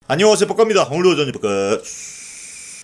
안녕하세요, 뻑갑니다. 오늘도 저녁 뻑갑.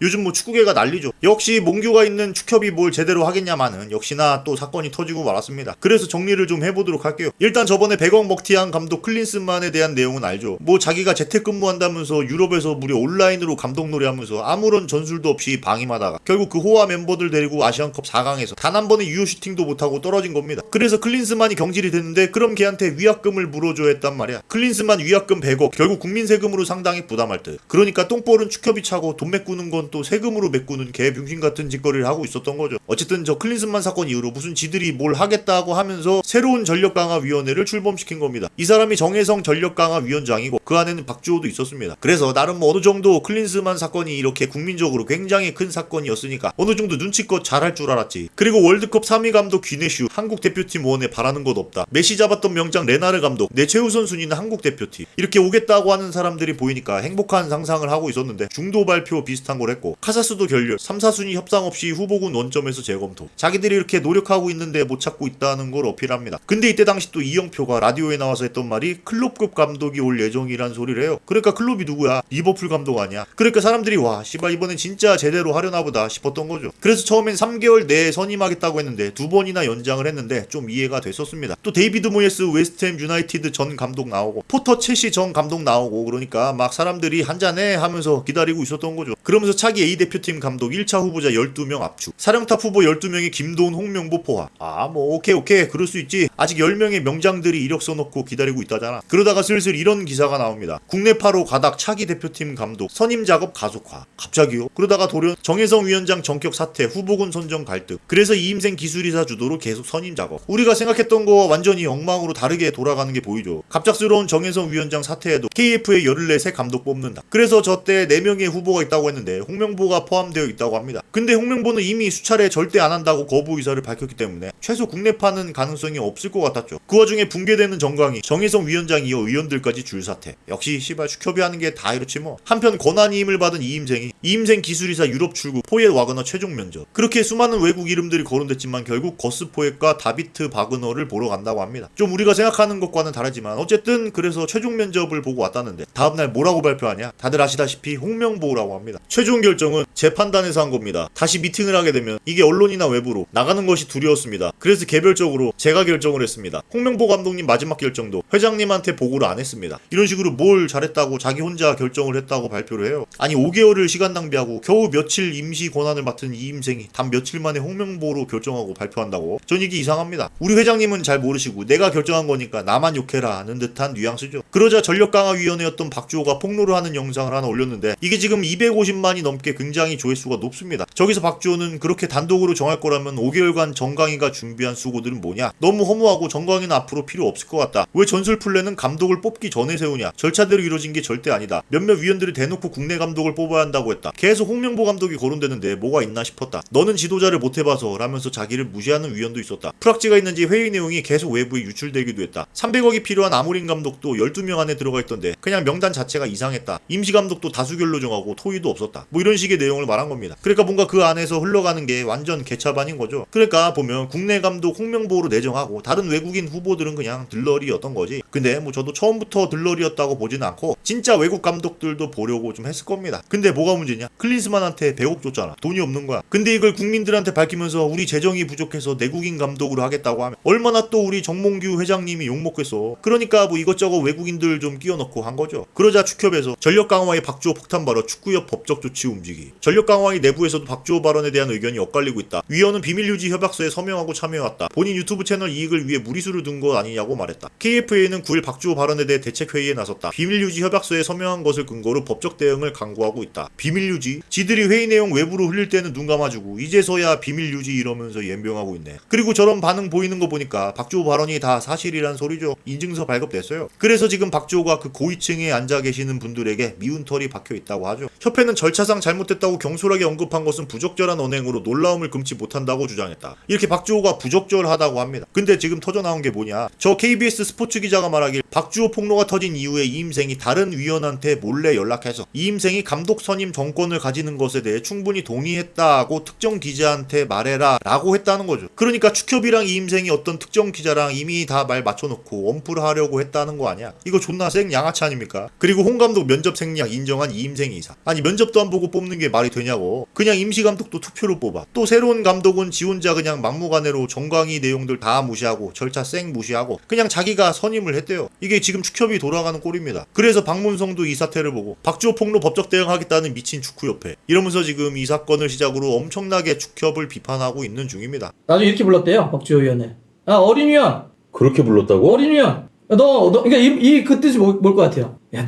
요즘 뭐 축구계가 난리죠. 역시 몽규가 있는 축협이 뭘 제대로 하겠냐마는 역시나 또 사건이 터지고 말았습니다. 그래서 정리를 좀 해보도록 할게요. 일단 저번에 100억 먹튀한 감독 클린스만에 대한 내용은 알죠. 뭐 자기가 재택근무한다면서 유럽에서 무려 온라인으로 감독 노래하면서 아무런 전술도 없이 방임하다가 결국 그 호화 멤버들 데리고 아시안컵 4강에서 단 한 번의 유효 슈팅도 못하고 떨어진 겁니다. 그래서 클린스만이 경질이 됐는데 그럼 걔한테 위약금을 물어줘야 했단 말이야. 클린스만 위약금 100억 결국 국민 세금으로 상당히 부담할 듯. 그러니까 똥볼은 축협이 차고 돈 메꾸는 건 또 세금으로 메꾸는 개병신 같은 짓거리를 하고 있었던 거죠. 어쨌든 저 클린스만 사건 이후로 무슨 지들이 뭘 하겠다고 하면서 새로운 전력강화위원회를 출범시킨 겁니다. 이 사람이 정혜성 전력강화위원장이고 그 안에는 박주호도 있었습니다. 그래서 나름 어느 정도 클린스만 사건이 이렇게 국민적으로 굉장히 큰 사건이었으니까 어느 정도 눈치껏 잘할 줄 알았지. 그리고 월드컵 3위 감독 귀네슈, 한국 대표팀 원에 바라는 것 없다. 메시 잡았던 명장 레나르 감독, 내 최우선 순위는 한국 대표팀. 이렇게 오겠다고 하는 사람들이 보이니까 행복한 상상을 하고 있었는데 중도 발표 비슷한 걸 했고 카사스도 결렬, 3, 4순위 협상 없이 후보군 원점에서 재검토. 자기들이 이렇게 노력하고 있는데 못 찾고 있다는 걸 어필합니다. 근데 이때 당시 또 이영표가 라디오에 나와서 했던 말이 클롭급 감독이 올 예정이란 소리를 해요. 그러니까 클롭이 누구야? 리버풀 감독 아니야? 그러니까 사람들이 와 씨발 이번엔 진짜 제대로 하려나 보다 싶었던 거죠. 그래서 처음엔 3개월 내에 선임하겠다고 했는데 2번이나 연장을 했는데 좀 이해가 됐었습니다. 또 데이비드 모예스 웨스트햄 유나이티드 전 감독 나오고 포터 첼시 전 감독 나오고 그러니까 막 사람들이 한잔해 하면서 기다리고 있었던 거죠. 그러면서 차기 A대표팀 감독 1차 후보자 12명 압축, 사령탑 후보 12명이 김도훈, 홍명보 포함. 뭐 오케이 그럴 수 있지. 아직 10명의 명장들이 이력 써놓고 기다리고 있다잖아. 그러다가 슬슬 이런 기사가 나옵니다. 국내파로 가닥 차기 대표팀 감독 선임 작업 가속화. 갑자기요? 그러다가 돌연 정혜성 위원장 전격 사퇴, 후보군 선정 갈등. 그래서 이임생 기술이사 주도로 계속 선임 작업. 우리가 생각했던 거와 완전히 엉망으로 다르게 돌아가는 게 보이죠. 갑작스러운 정혜성 위원장 사퇴에도 KF에 14새 감독 뽑는다. 그래서 저때 4명의 후보가 있다고 했는데 홍명보가 포함되어 있다고 합니다. 근데 홍명보는 이미 수차례 절대 안 한다고 거부 의사를 밝혔기 때문에 최소 국내파는 가능성이 없을 것 같았죠. 그 와중에 붕괴되는 정강이, 정혜성 위원장 이어 의원들까지 줄사퇴. 역시 씨발 축협이 하는 게 다 이렇지 뭐. 한편 권한이임을 받은 이임생 기술이사 유럽 출국, 포엣 와그너 최종 면접. 그렇게 수많은 외국 이름들이 거론됐지만 결국 거스 포엣과 다비트 바그너를 보러 간다고 합니다. 좀 우리가 생각하는 것과는 다르지만 어쨌든 그래서 최종 면접을 보고 왔다는데 다음날 뭐라고 발표하냐? 다들 아시다시피 홍명보라고 합니다. 최종 결정은 제 판단에서 한 겁니다. 다시 미팅을 하게 되면 이게 언론이나 외부로 나가는 것이 두려웠습니다. 그래서 개별적으로 제가 결정을 했습니다. 홍명보 감독님 마지막 결정도 회장님한테 보고를 안 했습니다. 이런 식으로 뭘 잘했다고 자기 혼자 결정을 했다고 발표를 해요. 아니 5개월을 시간 낭비하고 겨우 며칠 임시 권한을 맡은 이임생이 단 며칠 만에 홍명보로 결정하고 발표한다고? 전 이게 이상합니다. 우리 회장님은 잘 모르시고 내가 결정한 거니까 나만 욕해라 하는 듯한 뉘앙스죠. 그러자 전력강화위원회였던 박주호가 폭로를 하는 영상을 하나 올렸는데 이게 지금 250만이 넘게 굉장히 조회수가 높습니다. 저기서 박주호는 그렇게 단독으로 정할 거라면 5개월간 정강이가 준비한 수고들은 뭐냐? 너무 허무하고 정강이는 앞으로 필요 없을 것 같다. 왜 전술 플랜은 감독을 뽑기 전에 세우냐? 절차대로 이루어진 게 절대 아니다. 몇몇 위원들이 대놓고 국내 감독을 뽑아야 한다고 했다. 계속 홍명보 감독이 거론되는데 뭐가 있나 싶었다. 너는 지도자를 못 해봐서 라면서 자기를 무시하는 위원도 있었다. 프락지가 있는지 회의 내용이 계속 외부에 유출되기도 했다. 300억이 필요한 아모린 감독도 12명 안에 들어가 있던데 그냥 명단 자체가 이상했다. 임시 감독도 다수결로 정하고 토의도 없었다. 뭐 이런 식의 내용을 말한 겁니다. 그러니까 뭔가 그 안에서 흘러가는 게 완전 개차반인 거죠. 그러니까 보면 국내 감독 홍명보로 내정하고 다른 외국인 후보들은 그냥 들러리였던 거지. 근데 뭐 저도 처음부터 들러리였다고 보지는 않고 진짜 외국 감독들도 보려고 좀 했을 겁니다. 근데 뭐가 문제냐? 클린스만한테 100억 줬잖아. 돈이 없는 거야. 근데 이걸 국민들한테 밝히면서 우리 재정이 부족해서 내국인 감독으로 하겠다고 하면 얼마나 또 우리 정몽규 회장님이 욕먹겠어. 그러니까 뭐 이것저것 외국인들 좀 끼워넣고 한 거죠. 그러자 축협에서 전력 강화의 박주호 폭탄 발언, 축구협 법적 조치 움직이. 전력 강화의 내부에서도 박주호 발언에 대한 의견이 엇갈리고 있다. 위원은 비밀 유지 협약서에 서명하고 참여해왔다. 본인 유튜브 채널 이익을 위해 무리수를 둔 거 아니냐고 말했다. KFA는 9일 박주호 발언에 대해 대책회의에 나섰다. 비밀 유지 협약서에 서명한 것을 근거로 법적 대응을 강구하고 있다. 비밀 유지? 지들이 회의 내용 외부로 흘릴 때는 눈 감아주고 이제서야 비밀 유지 이러면서 연병하고 있네. 그리고 저런 반응 보이는 거 보니까 박주호 발언이 다 사실이란 소리죠. 인증서 발급됐어요. 그래서 지금 박주호가 그 고위층에 앉아 계시는 분들에게 미운 털이 박혀 있다고 하죠. 협회는 절차상 잘못됐다고 경솔하게 언급한 것은 부적절한 언행으로 놀라움을 금치 못한다고 주장했다. 이렇게 박주호가 부적절하다고 합니다. 근데 지금 터져나온 게 뭐냐? 저 KBS 스포츠 기자가 말하길 박주호 폭로가 터진 이후에 이임생이 다른 위원한테 몰래 연락해서 이임생이 감독 선임 정권을 가지는 것에 대해 충분히 동의했다고 특정 기자한테 말해라 라고 했다는 거죠. 그러니까 축협이랑 이임생이 어떤 특정 기자랑 이미 다 말 맞춰놓고 원풀 하려고 했다는 거 아니야? 이거 존나 생 양아치 아닙니까? 그리고 홍 감독 면접 생략 인정한 이임생이 이사. 아니 면접도 안 보고 뽑는 게 말이 되냐고. 그냥 임시 감독도 투표로 뽑아. 또 새로운 감독은 지 혼자 그냥 막무가내로 정강의 내용들 다 무시하고 절차 쌩 무시하고 그냥 자기가 선임을 했대요. 이게 지금 축협이 돌아가는 꼴입니다. 그래서 박문성도 이 사태를 보고 박주호 폭로 법적 대응하겠다는 미친 축구협회 이러면서 지금 이 사건을 시작으로 엄청나게 축협을 비판하고 있는 중입니다. 나중에 이렇게 불렀대요, 박주호 위원을. 아, 어린 위원. 그렇게 불렀다고? 어린 위원. 그러니까 그 뜻이 뭘 것 같아요? 야,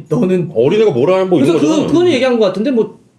너는 어린애가 뭐라 하는 뭐 이런 그래서 거잖아. 그건 얘기한 것 같은데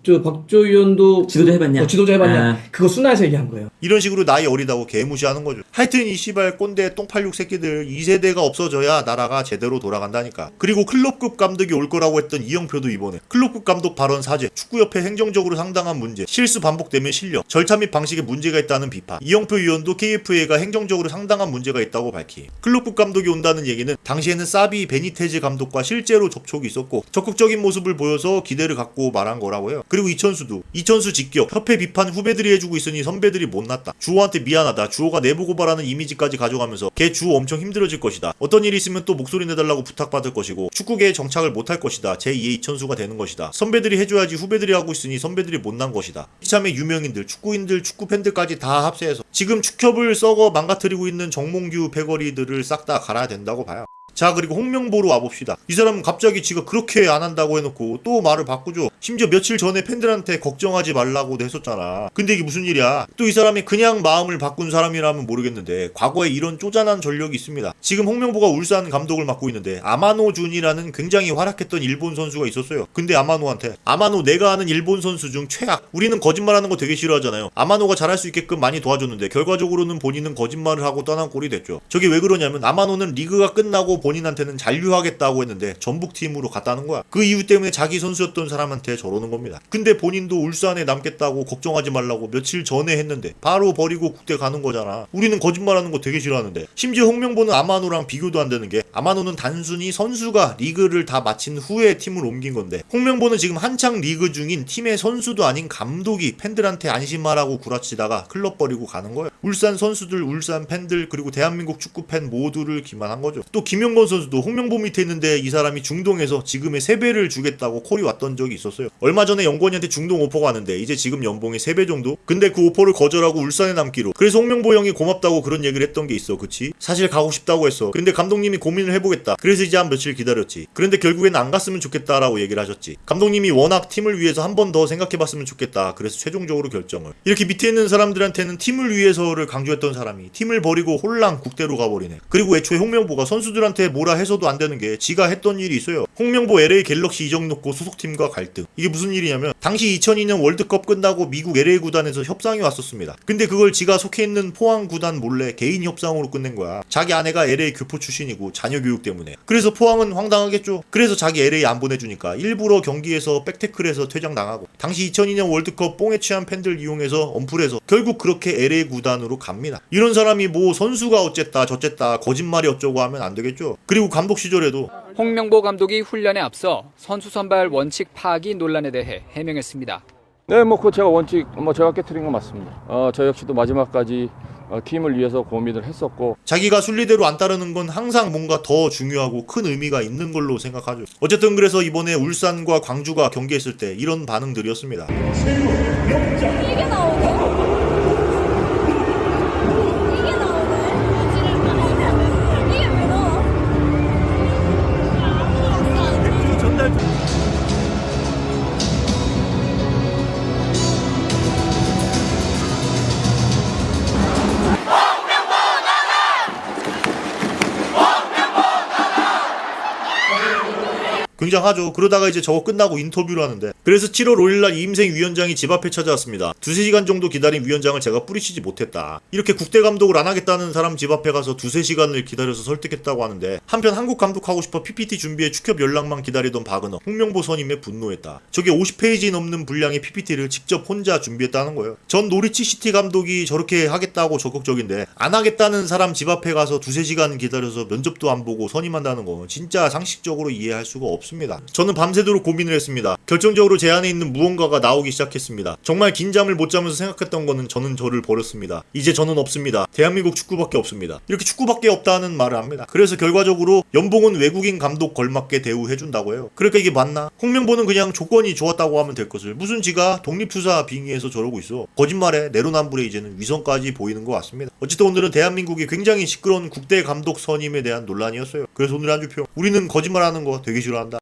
저 박주호 위원도 지도자 해봤냐? 지도자 해봤냐? 아. 그거 순화해서 얘기한 거예요. 이런 식으로 나이 어리다고 개무시하는 거죠. 하여튼 이 씨발 꼰대 똥팔육 새끼들 2세대가 없어져야 나라가 제대로 돌아간다니까. 그리고 클럽급 감독이 올 거라고 했던 이영표도 이번에 클럽급 감독 발언 사죄, 축구협회 행정적으로 상당한 문제, 실수 반복되면 실력, 절차 및 방식에 문제가 있다는 비판. 이영표 위원도 KFA가 행정적으로 상당한 문제가 있다고 밝히. 클럽급 감독이 온다는 얘기는 당시에는 사비 베니테즈 감독과 실제로 접촉이 있었고 적극적인 모습을 보여서 기대를 갖고 말한 거라고 해요. 그리고 이천수 직격, 협회 비판 후배들이 해주고 있으니 선배들이 못났다. 주호한테 미안하다. 주호가 내부 고발하는 이미지까지 가져가면서 걔 주호 엄청 힘들어질 것이다. 어떤 일이 있으면 또 목소리 내달라고 부탁받을 것이고 축구계에 정착을 못할 것이다. 제2의 이천수가 되는 것이다. 선배들이 해줘야지 후배들이 하고 있으니 선배들이 못난 것이다. 이참에 유명인들, 축구인들, 축구팬들까지 다 합세해서 지금 축협을 썩어 망가뜨리고 있는 정몽규 패거리들을 싹 다 갈아야 된다고 봐요. 자, 그리고 홍명보로 와봅시다. 이 사람은 갑자기 지가 그렇게 안 한다고 해놓고 또 말을 바꾸죠. 심지어 며칠 전에 팬들한테 걱정하지 말라고도 했었잖아. 근데 이게 무슨 일이야? 또 이 사람이 그냥 마음을 바꾼 사람이라면 모르겠는데 과거에 이런 쪼잔한 전력이 있습니다. 지금 홍명보가 울산 감독을 맡고 있는데 아마노 준이라는 굉장히 활약했던 일본 선수가 있었어요. 근데 아마노한테 아마노 내가 아는 일본 선수 중 최악. 우리는 거짓말하는 거 되게 싫어하잖아요. 아마노가 잘할 수 있게끔 많이 도와줬는데 결과적으로는 본인은 거짓말을 하고 떠난 꼴이 됐죠. 저게 왜 그러냐면 아마노는 리그가 끝나고 본인한테는 잔류하겠다고 했는데 전북팀으로 갔다는 거야. 그 이유 때문에 자기 선수였던 사람한테 저러는 겁니다. 근데 본인도 울산에 남겠다고 걱정하지 말라고 며칠 전에 했는데 바로 버리고 국대 가는 거잖아. 우리는 거짓말하는 거 되게 싫어하는데. 심지어 홍명보는 아마노랑 비교도 안 되는 게 아마노는 단순히 선수가 리그를 다 마친 후에 팀을 옮긴 건데 홍명보는 지금 한창 리그 중인 팀의 선수도 아닌 감독이 팬들한테 안심하라고 구라치다가 클럽 버리고 가는 거예요. 울산 선수들, 울산 팬들 그리고 대한민국 축구팬 모두를 기만한 거죠. 또 김용건 선수도 홍명보 밑에 있는데 이 사람이 중동에서 지금의 3배를 주겠다고 콜이 왔던 적이 있었어요. 얼마 전에 영건이한테 중동 오퍼가 왔는데 이제 지금 연봉이 3배 정도? 근데 그 오퍼를 거절하고 울산에 남기로. 그래서 홍명보 형이 고맙다고 그런 얘기를 했던 게 있어. 그치? 사실 가고 싶다고 했어. 근데 감독님이 고민을 해보겠다. 그래서 이제 한 며칠 기다렸지. 그런데 결국에는 안 갔으면 좋겠다라고 얘기를 하셨지. 감독님이 워낙 팀을 위해서 한 번 더 생각해봤으면 좋겠다. 그래서 최종적으로 결정을. 이렇게 밑에 있는 사람들한테는 팀을 위해서를 강조했던 사람이 팀을 버리고 홀랑 국대로 가버리네. 그리고 애초에 홍명보가 선수들한테 뭐라 해서도 안 되는 게 지가 했던 일이 있어요. 홍명보 LA 갤럭시 이적 놓고 소속팀과 갈등. 이게 무슨 일이냐면 당시 2002년 월드컵 끝나고 미국 LA 구단에서 협상이 왔었습니다. 근데 그걸 지가 속해 있는 포항 구단 몰래 개인 협상으로 끝낸 거야. 자기 아내가 LA 교포 출신이고 자녀 교육 때문에. 그래서 포항은 황당하겠죠. 그래서 자기 LA 안 보내주니까 일부러 경기에서 백태클해서 퇴장당하고 당시 2002년 월드컵 뽕에 취한 팬들 이용해서 언플해서 결국 그렇게 LA 구단으로 갑니다. 이런 사람이 뭐 선수가 어쨌다 저쨌다 거짓말이 어쩌고 하면 안 되겠죠. 그리고 감독 시절에도 홍명보 감독이 훈련에 앞서 선수 선발 원칙 파기 논란에 대해 해명했습니다. 네, 그 제가 원칙 제가 깨트린 건 맞습니다. 저 역시도 마지막까지 팀을 위해서 고민을 했었고 자기가 순리대로 안 따르는 건 항상 뭔가 더 중요하고 큰 의미가 있는 걸로 생각하죠. 어쨌든 그래서 이번에 울산과 광주가 경기했을 때 이런 반응들이었습니다. 이게 나오네? 이게 왜 나와? 굉장히 당하죠. 그러다가 이제 저거 끝나고 인터뷰를 하는데, 그래서 7월 5일날 이임생 위원장이 집 앞에 찾아왔습니다. 2-3시간 정도 기다린 위원장을 제가 뿌리치지 못했다. 이렇게 국대 감독을 안 하겠다는 사람 집 앞에 가서 2-3시간을 기다려서 설득했다고 하는데, 한편 한국 감독하고 싶어 PPT 준비에 축협 연락만 기다리던 박은호, 홍명보 선임에 분노했다. 저게 50페이지 넘는 분량의 PPT를 직접 혼자 준비했다는 거예요. 전 노리치 시티 감독이 저렇게 하겠다고 적극적인데, 안 하겠다는 사람 집 앞에 가서 2-3시간 기다려서 면접도 안 보고 선임한다는 거 진짜 상식적으로 이해할 수가 없습니다. 저는 밤새도록 고민을 했습니다. 결정적으로 제 안에 있는 무언가가 나오기 시작했습니다. 정말 긴 잠을 못 자면서 생각했던 거는 저는 저를 버렸습니다. 이제 저는 없습니다. 대한민국 축구밖에 없습니다. 이렇게 축구밖에 없다는 말을 합니다. 그래서 결과적으로 연봉은 외국인 감독 걸맞게 대우해준다고 해요. 그러니까 이게 맞나? 홍명보는 그냥 조건이 좋았다고 하면 될 것을 무슨 지가 독립투사 빙의해서 저러고 있어. 거짓말에 내로남불에 이제는 위선까지 보이는 것 같습니다. 어쨌든 오늘은 대한민국이 굉장히 시끄러운 국대 감독 선임에 대한 논란이었어요. 그래서 오늘 한 주평, 우리는 거짓말하는 거 되게 싫어한다.